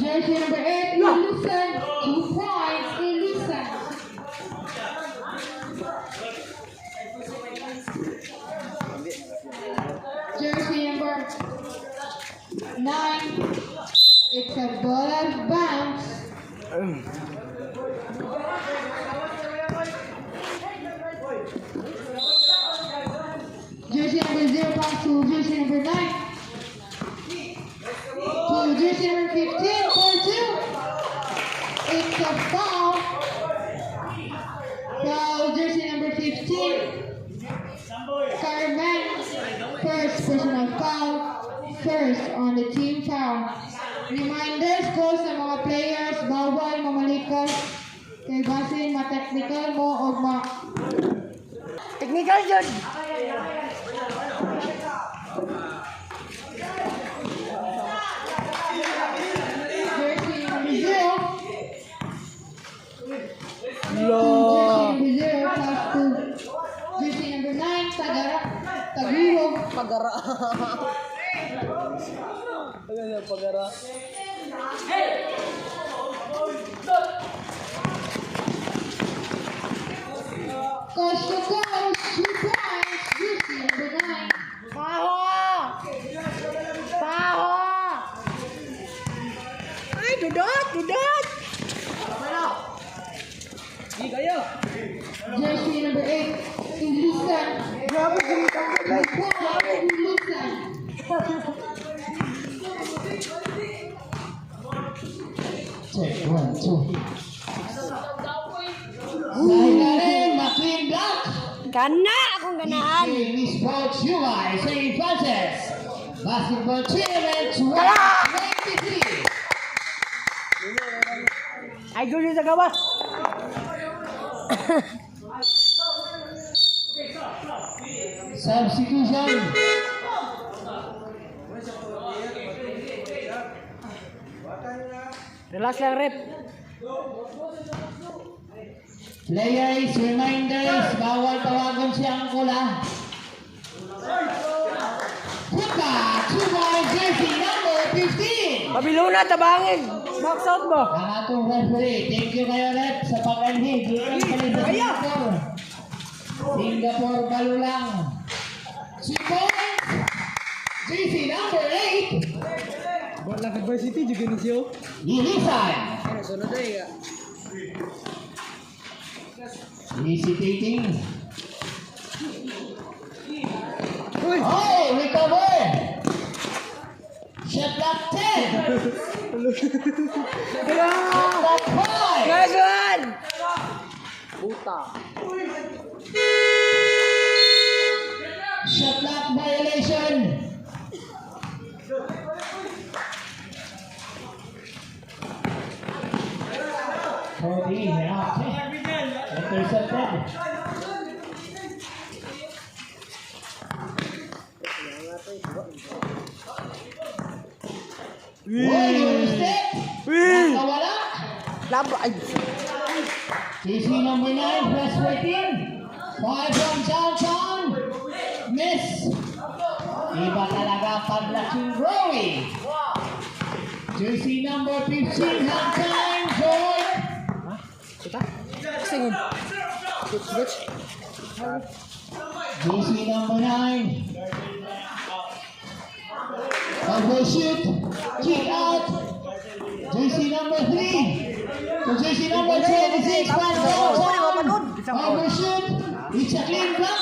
Jersey number 8, Ilusan. 2 points, Ilusan. Jersey number 9, it's a ball out of bounds. Jersey number 0 pass to jersey number 9. To jersey number 15 for 2. It's a foul. Foul jersey number 15. Carmen. First personal foul. First on the team foul. Reminders ko sa mga players, bawal mamalikot. Kay basin ma-technical mo o Technical yun! Jersey number 0. Jersey number 0 pass to jersey number 9, Tagunog. Pagara. Pagara. Coach to coach, 2 points, jersey number 9. Paho! Paho! Ay, dudot! Dudot! Hindi kayo! Jersey number 8, Ilusan. Grabe, gumitang ka guys! 2 points, Ilusan. Check 1, 2. Dahil McLean Black. Gana! Akong ganahan! Miss Sports UI, St. Francis. Basketball Tournament 2023. Ay, gulo sa gawas! Substitution. Relax lang, rep. Players, reminders, bawal tawagan si Angkola. Puta, 2 points, jersey number 15. Pabiluna, tabangin! Box out mo! Ang atong referee, thank you kayo rep sa pag-anhig. Ikan pa rin sa Singapore. Singapore balo lang. 2 points, jersey number 8. Buat lang varsity juga ni siyo. Lilisan. Ano, sunod na eh. Hesitating. Uy! Oh, recover. Shot clock 10. Shot clock 5. Nice one! Puta. Shot clock violation. Intercepted. Oh, step. Nakawala. Labo, ay. CC number 9, plus 14. 5 from downtown. Miss. Iba talaga paglaking growing. Jersey number 15, halftime, George. Kita? Singin. Switch. Jersey number 9. Overshoot. Kick out. Jersey number 3. So jersey number 26. Overshoot. It's a clean block.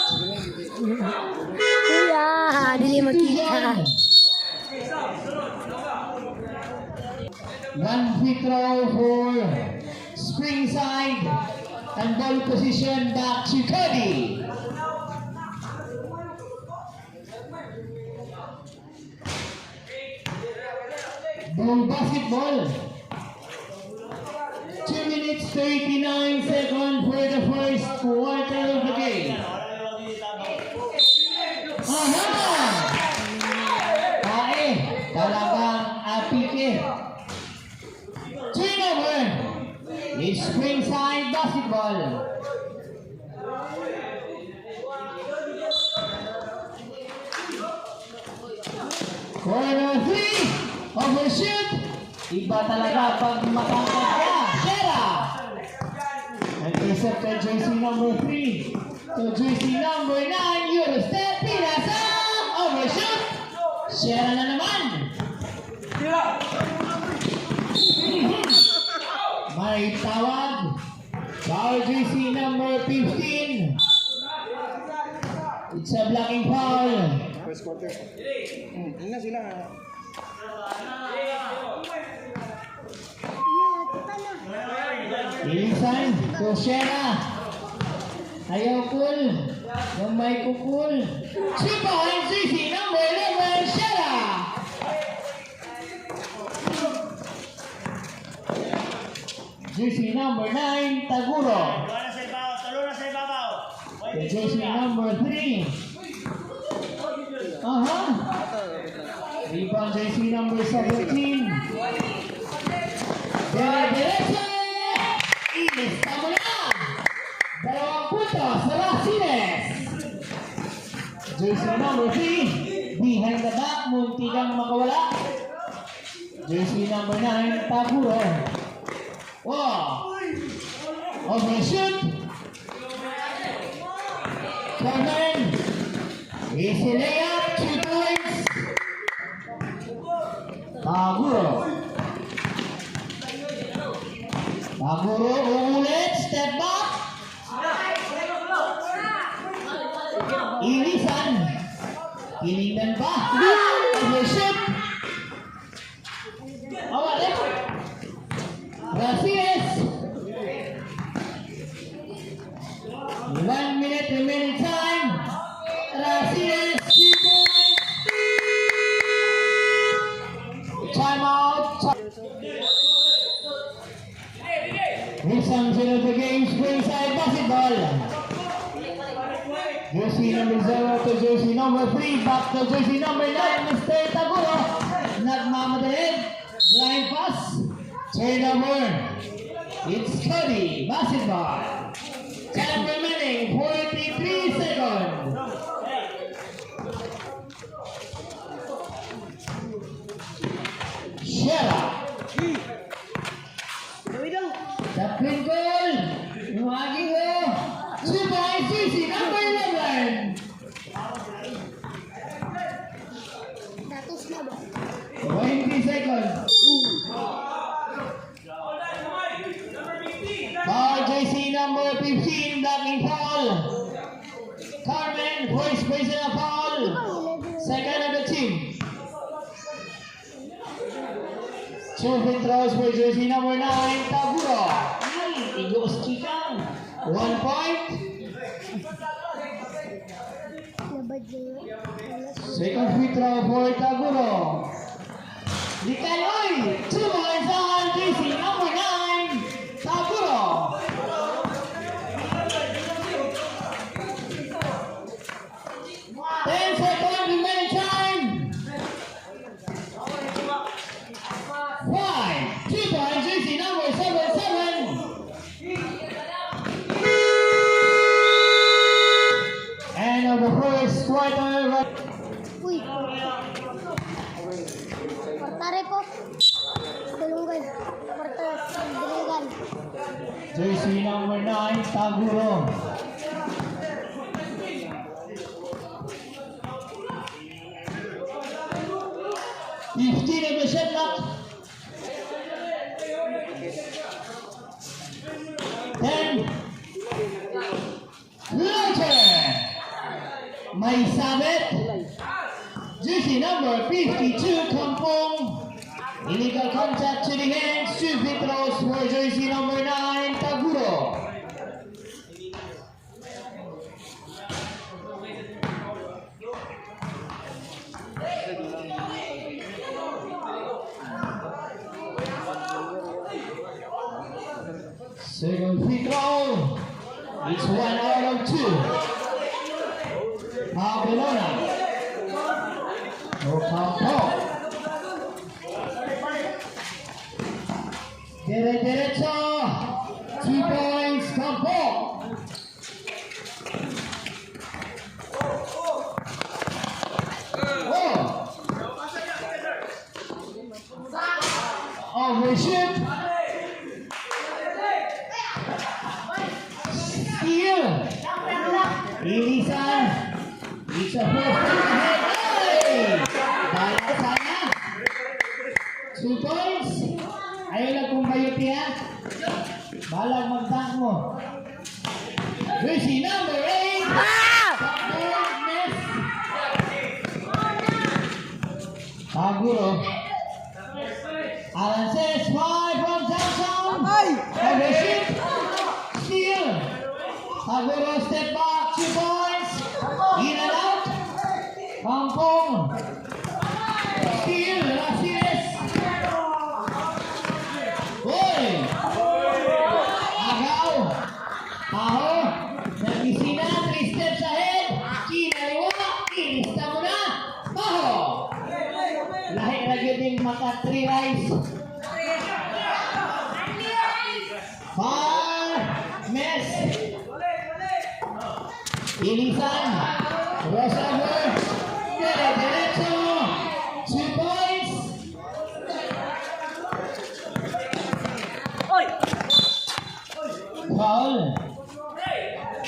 Kuya, dili makita. One free throw for Springside. And ball position back to Cody. Ball basketball. 2 minutes 39 seconds for the first quarter of the game. Aha! Pae, talagang apike. Turnover. It's Springside basketball. Corner 3. Overshoot. Iba talaga pag matangkad ka. Shera. Intercepted jersey number 3. So jersey number 9, Eurostep Pinasa. Overshoot. Shera na naman. May tawag. Foul jersey number 15. It's a blocking foul. First quarter. Yun na sila. Ilisan, Kushera. Ayaw cool. Yung may kukul. 3 points, jersey number 11, Shera. Jersey number 9, Taguro. The jersey number 3. Rebound jersey number 17. Diretso! Ilista mo na! 2 puntos, Racines. Jersey number 3. Behind the back, munti kang makawala. Jersey number 9, Taguro. Wow! Overshoot! Carmen! Easy layup, 2 points! Taguro! Taguro, uulit, step back! Ilisan! Tinignan pa! Overshoot! Awalip! Rafies! 1 minute remaining time. Rafies, 2 points. Time out. Nissan of the game, Springside basketball. Jersey number 0 to jersey number 3. Back to jersey number 9, Mr. Taguro. Nagmamadalid. Blind pass. Turnover. It's Cody. Basketball. Time remaining. 43 seconds. Shera. Tapin goal. Umagi ko. 2 points. Jersey number 11. Datos na ba? 20 seconds. Foul jersey number 15, blocking foul. Carmen, first personal foul. Second of the team. 2 free throws for jersey number 9, Taguro. Igos Chikang. 1 point. Second free throw for Taguro. Dikaloy, 2 points on jersey number 9, Taguro. Uy. Portare po. Tulungan. Portas. Tulungan. Jersey number 9, Taguro. Fifteen of the shot clock. 10. Later. May sabit. Jersey number 52, Kampong. Illegal contact to the hands. 2 free throws for jersey number 9, Taguro. Second free throw. It's 1 out of 2. Abelona. Ocampo. Derecho. 2 points, Campo. Oh. Balag mag-dunk mo. Jersey number 8. Backboard miss. Taguro. Alances, 5 from Johnson. Overshoot. Steal. Taguro step back, 2 points. In and out. Kampong. Steal, Rasiles. Hoy! Agaw. Aho. Nagisina, 3 steps ahead. Kinaliwa. Kinista mo na. Aho. Lahi na yun maka 3 rise. Far. Miss. Ilisan. Crossover. Diretso. 2 points. Foul.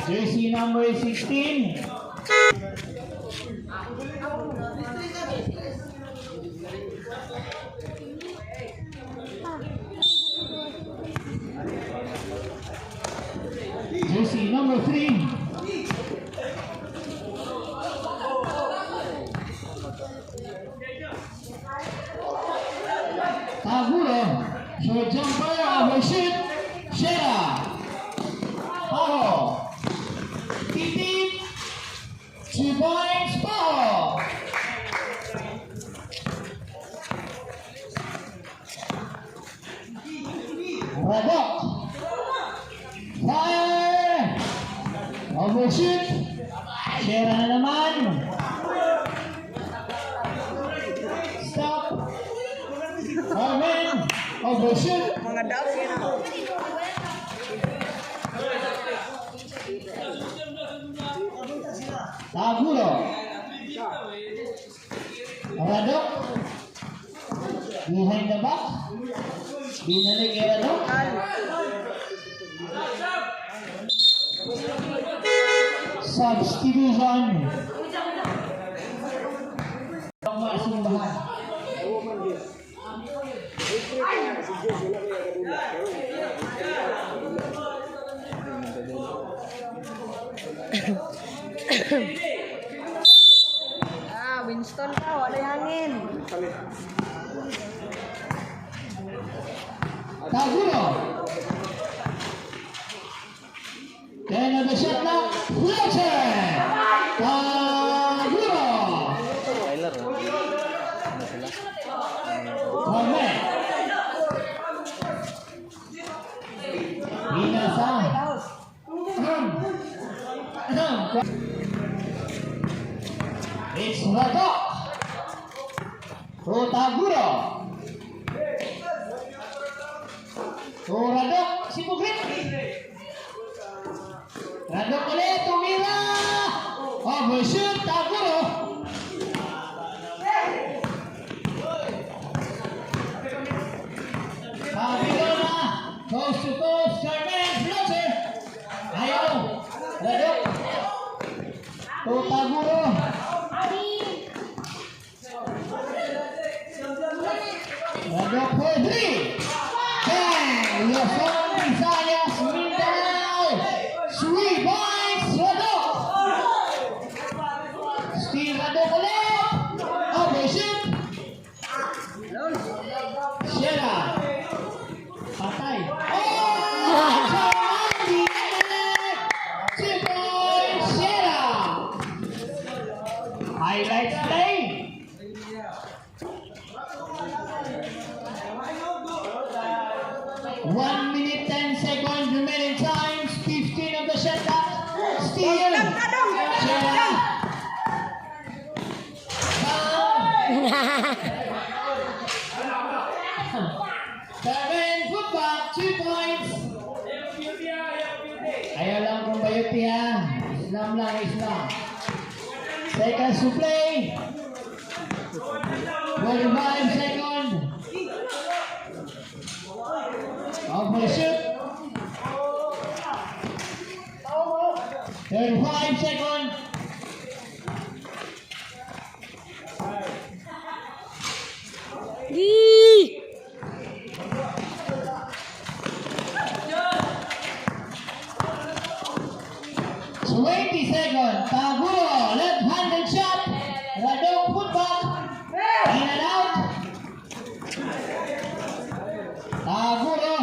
Jersey number 16. Jersey number 3. Taguro. Short jumper. Overshoot. Shera. Paho. Titip. 2 points. Paho. Radok. Fire. Overshoot. Shera na naman. Stop. Armin. Overshoot. Taguro. Radok. Behind the back. Binalik kay Radok. Substitution. Ang masimbahan. Winston ka, wala yung hangin. Taguro. Kaya na shot na. Fletcher. Taguro. Cornet. Inasang. It's Radok. Taguro. Radok. Si Bugrit. Radok ulit. Tumira. Overshoot. Taguro. Kabilo na. Coast to coast. Carmen. Fletcher. Ayaw. Radok. Taguro. Radok for 3. Bang! Luzon, Visayas, Mindanao. 3 points. Radok. Steal Radok ulit. Overshoot. Shera. Patay. Oh! Charmandi. 2 points. Shera. Highlights play. 1 minute 10 seconds remaining time. 15 of the shot clock. Steal. Shera. Seven football, 2 points. Ayaw lang kung bayuti ha. Islam lang, Islam. Seconds to play. 45 seconds. Overshoot. 35 seconds. back. In and out. Taguro.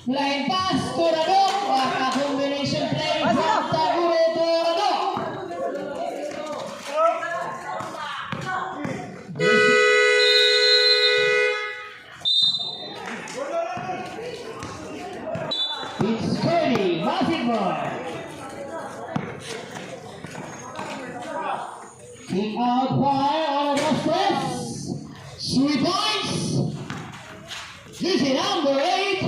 Line pass to Radok. What a combination play from Taguro to Radok. It's Cody, basketball. Kick out fire on the press. 3 points. This is number 8.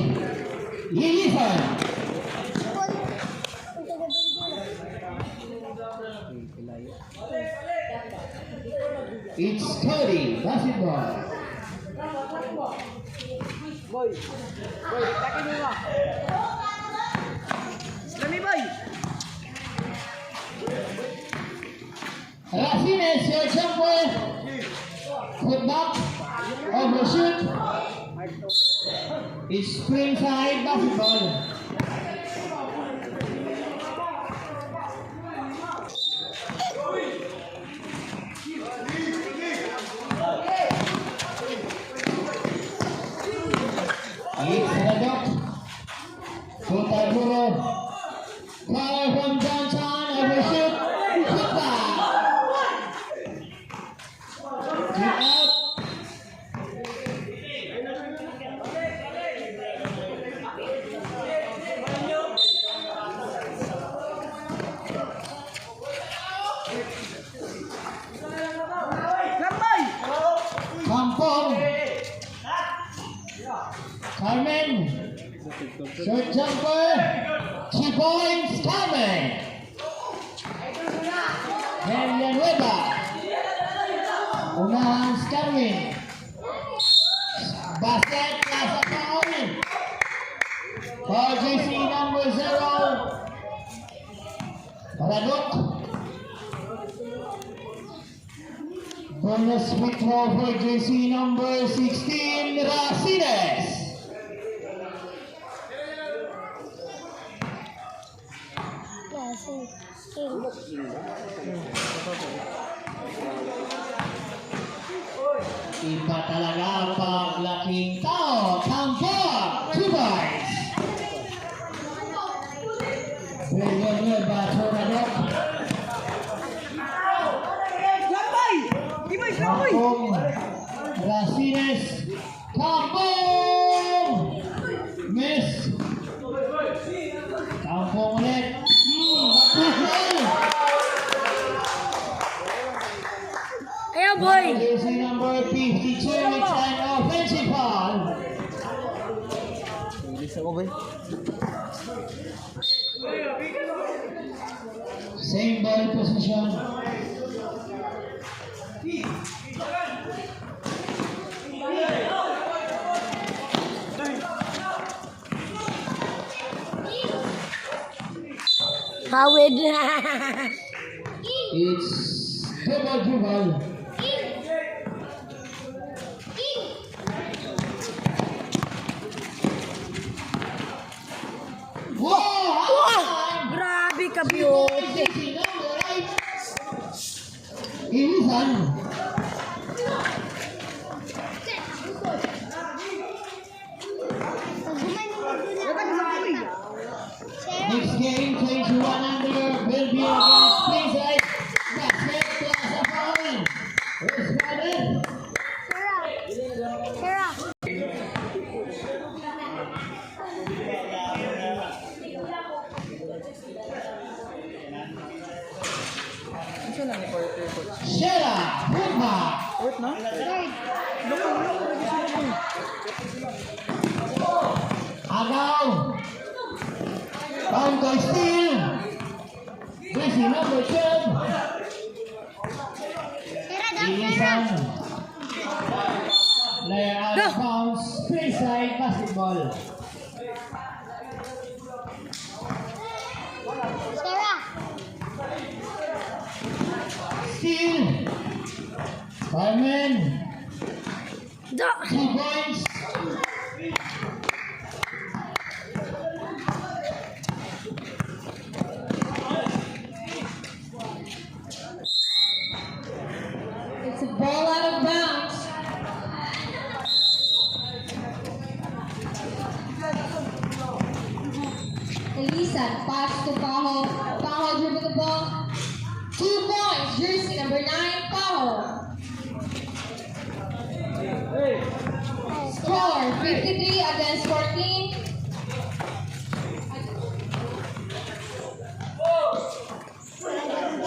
Elizabeth. It's Cody, basketball. Boy, takin mo ba? Lami boy. Racines, your jumper. Put back. Overshoot. It's spring side basketball. It's Radok. To Taguro. Power from Johnson. Overshoot. Shoot back. Kick out. Lambay. Kampong. Carmen. Short jumper. 2 points. Carmen. Villanueva. Unahan si Carmen. Basket. Nasa foul. For JC number 0. Radok. Bonus free throw for JC number 16, Racines. Iba talaga ang paglaking tao. Tampok, 2 points. Villanueva to Radok. Lambay. Imay lambay. Kampong, Racines, Kampong! Miss! Kampong ulit. Bakasal! Ayo boy. Jersey number 52, it's an offensive foul. Bilis ako boy. Same ball position. Hawid. It's double dribble. Wow! Grabe ka beauty. Ilisan. Next game, 21 under, Bellevue against Springside. Basket plus a foul. Responded. Shera, Hutma. Wait na. Agaw. Counter steal. Jersey number 12. Ilisan. Player out of bounds. Springside basketball. Steal. Carmen. 2 points. It's a ball out of bounds. Elisan, pass to Paho. Paho dribble the ball. 2 points, jersey number 9, Paho. Score 53 against 14.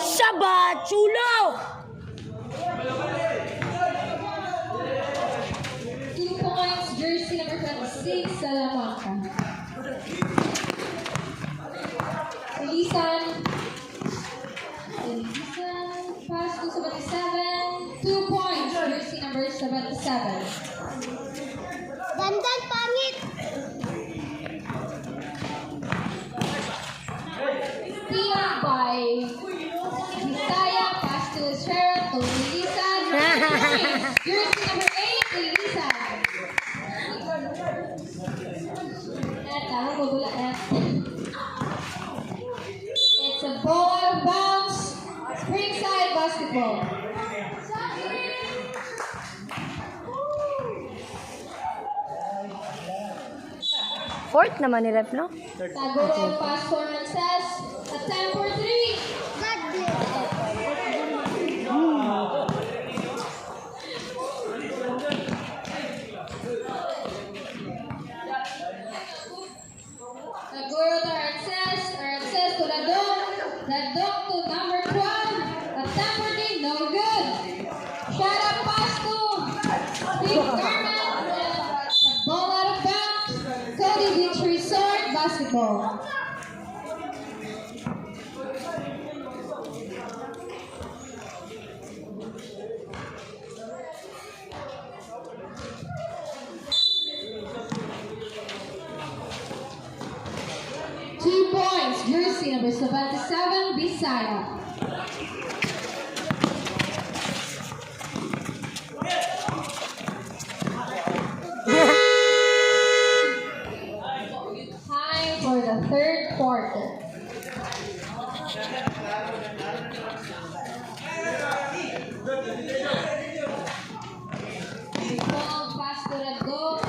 Sabat, chulo! 2 points, jersey number 26, Salamanca. Elisan. Elisan, pass to 77. 2 points, jersey number 77. Dandan pangit. Steal by Bisaya, pass to Estrella, to Elisan. Jersey number 8, Elisan. Tama mo bula It's a ball out of bounds. Springside basketball. Fourth naman ni Rep, no? Tagoro pass for Rances. Attempt for 3. God bless. Tagoro to Rances. Rances to Ladong. Ladong to number 12. Attempt for 3. No good. Shot up pass to Steve Garment. It's a ball out of bounds. Cody Beach Resort basketball. Two points, jersey number 77, Bisaya. Time for the third quarter. Ball pass to Red Dog.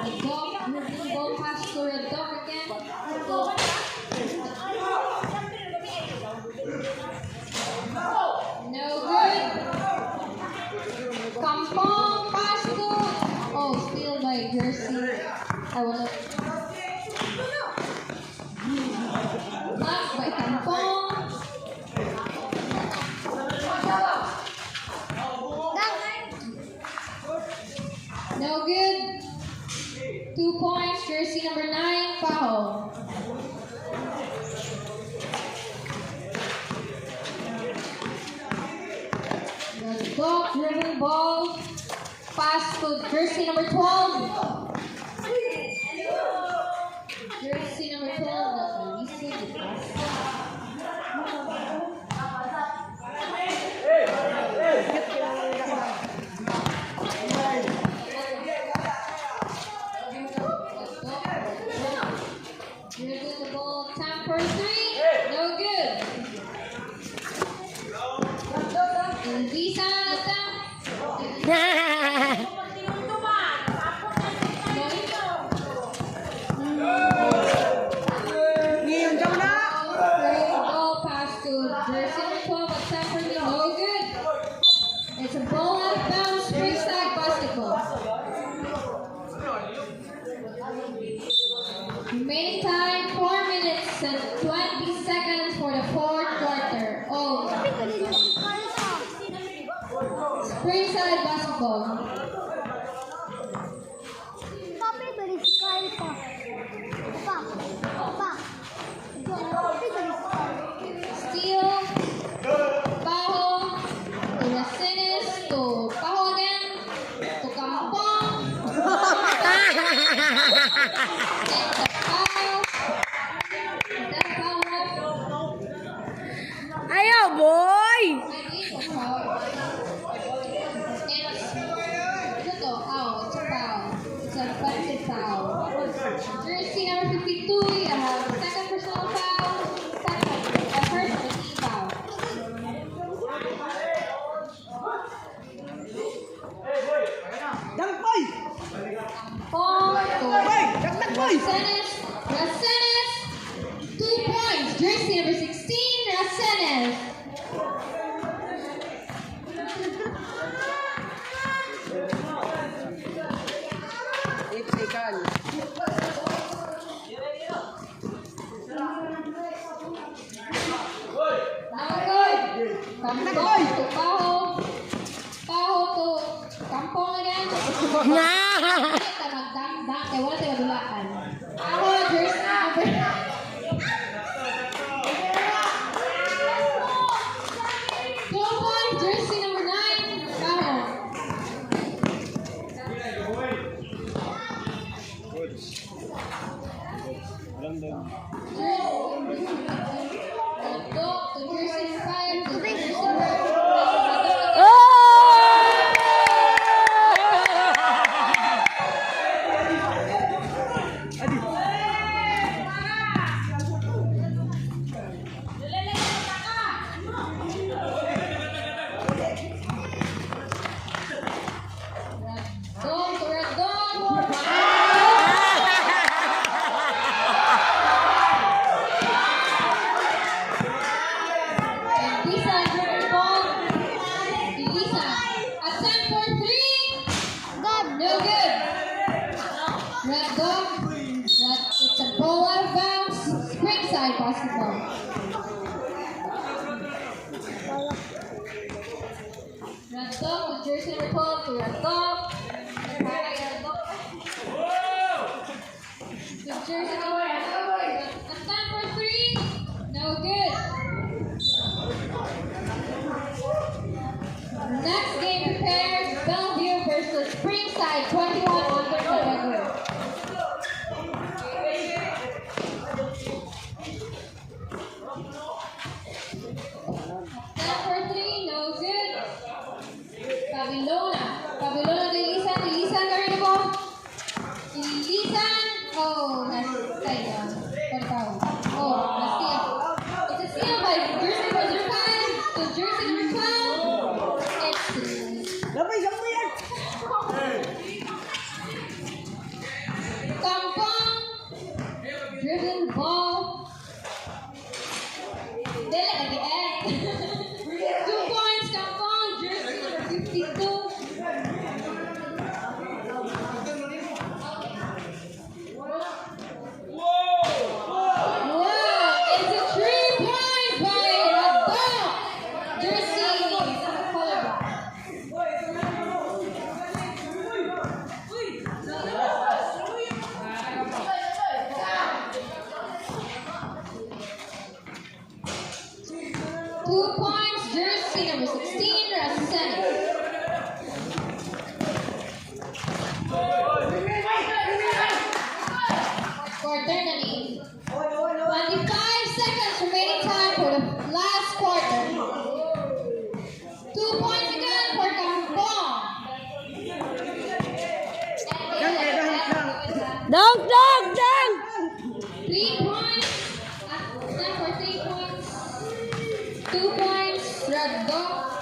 Red Dog, moving ball pass to Red Dog again. Red Dog. No good. Kampong pass to. Oh, steal by Jersey. I will not. Blocked by Kampong. No good. 2 points, jersey number 9, Paho. The dog driven ball. Pass to jersey number 12. Jersey number 12. Nakalisod the pass. Dribble the ball. Time for 3. No good. Visa ball pass to jersey number 12 at Sanford. No good. It's a ball out of bounds. Freestyle basketball. Remaining time 4 minutes and 20 seconds for the fourth quarter. Oh, Springside basketball. Papi balik sekali pak. Pak. Pak. Papi balik sekali. Steal. Paho. To Rasinis. To Paho again. To Kampong. It's a foul. Is that a foul, ref? Ayaw, boy! I think it's a foul. It's a foul. It's a offensive foul. Jersey number 52, you have second personal foul. First team foul. Racenes. Racenes. 2 points. Jersey number 16, Racenes. Kampong to Paho. Paho to Kampong again. Kita magdang-dang. Kaya wala tayo madulaan. Paho, jersey number 2 points. Jersey number 9, Paho. No good. Red dog. It's a ball out of bounds. Springside basketball. Red dog with jersey number 12 to red dog. With jersey number 12. A stand for 3. No good. Next game prepared. Bellevue versus Springside 21 under November. Stand for 3, no good. Pabellona Lilisan carry the ball. Lilisan, oh, that's tight. Oh, that's steal. It's a steal by jersey number 5 to jersey number 12. Kampong, dribbling ball. Dele at the end. 2 points, Kampong, jersey number 52. Wow, it's a 3 points by Radon. Jersey color. 2 points, jersey number 16, Racenes. Quaternity. 25 seconds remaining time for the last quarter. 2 points again for Kampong. Dunk, dunk, dunk! 3 points. Stand for 3 points. 2 points, Red Dog.